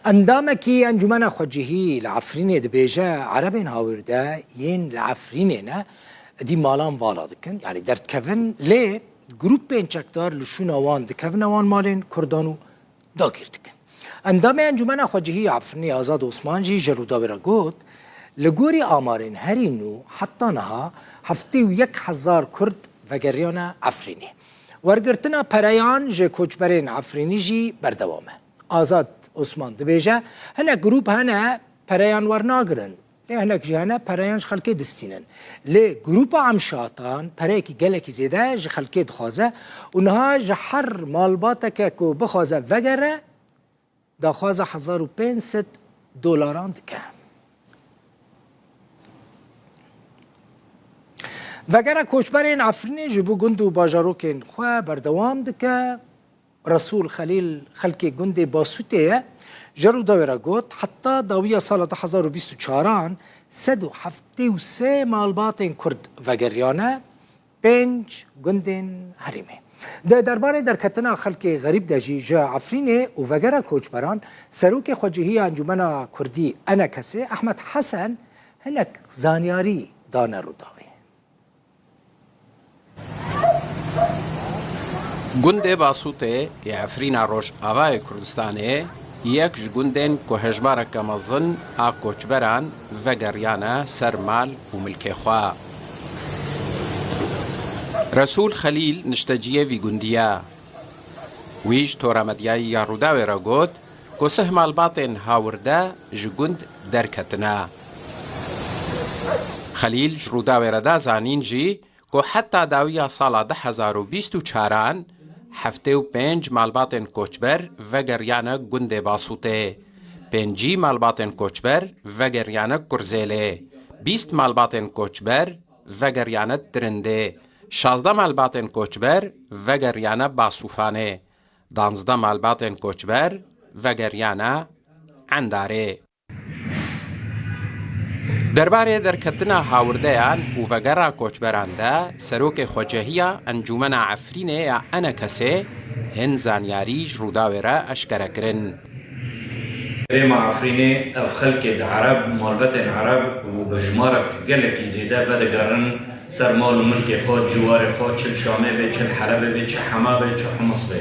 اندامکی انجمن خوجهی لعفرینه دبیجه عربین هاورده ین لعفرینه نه دی مالان والا دکن یعنی درد کفن لی گروپ بین چکدار لشون آوان دکفن آوان مالین کردانو داگیر دکن اندام انجمن خوجهی عفرینه آزاد عثمان جی جرودا برا گوت لگوری آمارین هرینو حتی نها 71,000 کرد وگریان عفرینه ورگرتنا پریان جه کوچبرین عفرینی جی بردوامه آزاد عثمان دبیجه هنه گروپ هنه پریان ورناگرن لی هنه جه هنه پریانش خلقه دستینن لی گروپ عمشاتان پریه که گله که زیده جه خلقه دخوازه اونها جه هر مالباته که بخوازه وگره دا خوازه 1500 دلاران دکه وگره کوچبرین عفرینی جبو گندو باجاروکین خواه بردوام دکه رسول خلیل خلقی گنده باسوته جرو داوره گوت حتی داویه سال 2024 173 مالباتین کرد وگریانه 5 گندین حریمه ده درباره در کتنا خلق غریب دجی جا عفرینه و وگره کوچبران سروک خوجهی انجمن کردی انا کسی احمد حسن هنک زانیاری دانه رو داوی گنده باسوته عفرینا روش آوای کردستانه یک گندن که هجمار کمزن آکوچبران و گریانه سرمال و ملک خواه رسول خلیل نشتجیه وی گندیه ویج تورامدیای یاروداوی را گوت که سه مالباتین هاورده جگند درکتنا خلیل جروداوی را دا زانین جی که حتی داویه سال 2024 75 مالباتن کوچبر و گریانه گنده باسوته 5 مالباتن کوچبر و گریانه کرزیله 20 مالباتن کوچبر و گریانه درنده 16 مالباتن کوچبر و گریانه باسوفانه 12 مالباتن کوچبر و گریانه عنداره درباره درکتنا هاوردهان و وگره کوچبران ده سروک خوجهیه انجمن عفرینه یا انا کسی هن زانیاریج روداوره اشکره کرن ريما عفريني او خلق عرب مالبت عرب وبجمارك قالك زيدا فدا قرن سر مال وملك خود جوار خود چل شامه بي چل حلبه بي چل حما بي چل حمص بي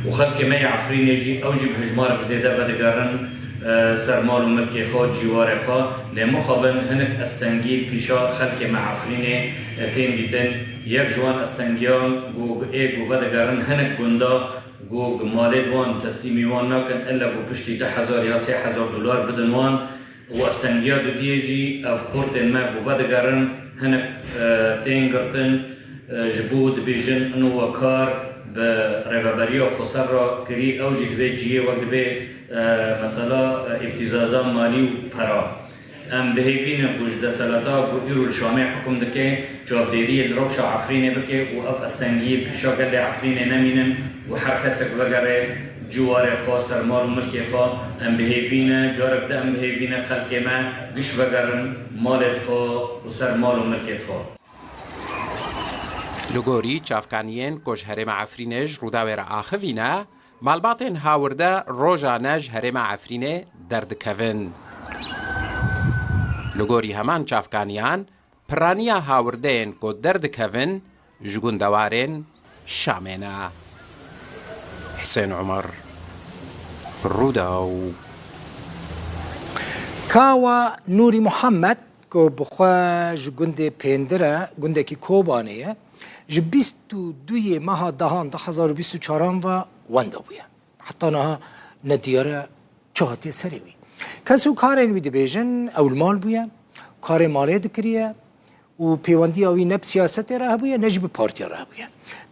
وخلق مي عفريني جي اوجي بجمارك زيدا فدا قرن سر مال وملك خود جوار خود لمخابن هنك استنجيل بيشا خلق مع عفريني تين بيتن يك جوان استنجيان جو ايجو فدا قرن هنك قندا جو مالد وان تسلیمی وان نکن الا جو پشتی 10,000 یا 3,000 دلار بدن وان و استنگیا دو دیجی اف خورتن ما جو ودگرن هنک تینگرتن جبود بیجن انو وکار به رهبری خسر را کری او جدوی جیه وقت به مثلا ابتزازا مالی و پرا ام بهیفین گوش دسالتا گو ایرو الشامع حکم دکه جوابداری الروش عفرینه بکه و اف استنگی پیشا گل عفرینه نمینن و هر کسک وگره جوار خاص سرمال و ملک خوا ام بهیفین جارب ده ام بهیفین خلق ما گش وگرن مالت خوا و سرمال و ملکت خوا لگوری چافکانیین کش هرم عفرینج روداویر آخوینه مالباتین هاورده روژانج هرم عفرینه درد کون لگوری همان چافکانیان پرانیا هاوردین که درد کون جگوندوارین شامنا حسین عمر روداو کاوا نوری محمد که بخوا جگند پیندره گنده کی کوبانه ج 22 ماه دهان 2024 و وندا بویا حتی نه ندیاره چهاتی سریوی کسو کارین وی دبیجن اول مال بویا کار مالی دکریه و پیوندی آوی نب سیاست راه بویا نجب پارتی راه بویا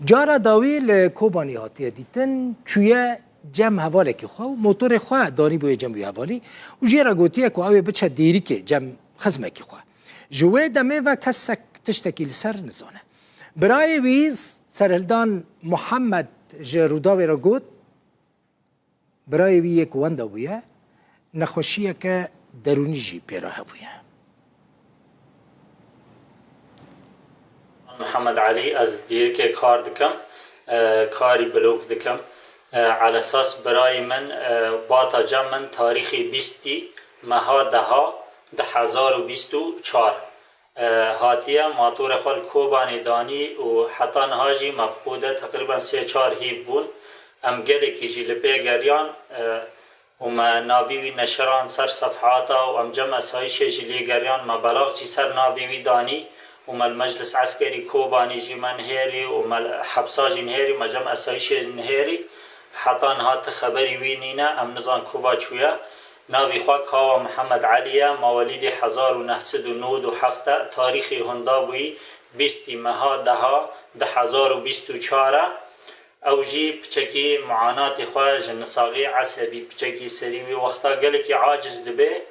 جارا داوی لکوبانی هاتیه دیتن چویه جمع حواله که خواه موتور خواه دانی بویا جمع بویا حوالی و جیرا گوتیه که آوی بچه دیری که جمع خزمه که خواه جوه دمه و کسک تشتکی لسر نزانه برای ویز سرهلدان محمد جروداوی را گوت برای وی یک وندا بویا نخوشیه که درونی جی پیراه بویا محمد علي از دیر که کار دکم کاری بلوک دکم على اساس برای من باتا جم من تاریخی 20 ماه ده 1024 هاتیه ماتور خال کوبانی دانی و حتی نهاجی مفقوده تقریبا 3-4 هیو بون ام گلی که جی لپی گریان و ما ناویوی نشران سر صفحاتا و ام جمع سایش جلی گریان ما بلاغ چی سر ناویوی دانی و ما المجلس عسکری کوبانی جی من هیری و ما حبسا جی نهیری ما جمع سایش نهیری حتی نهات خبری وی نینا ام نزان کوبا چویا ناوی خواه کاوا محمد علیه موالید 1997 تاریخی هندا بوی 20 ماه ده 1024 او جی بچکی معانات خواه جنساغی عصبی بچکی سریوی وقتا گلکی عاجز دبه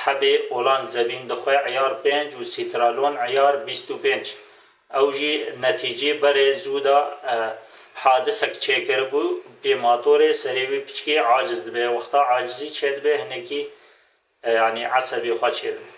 حبه اولان زبین دخواه عیار 5 و سیترالون عیار 25 او جی نتیجه بر زودا حادثک چیکر بو بی ماتور سریوی پچکی عاجز دبه وقتا عاجزی چید به هنکی یعنی عصبی خواه چید به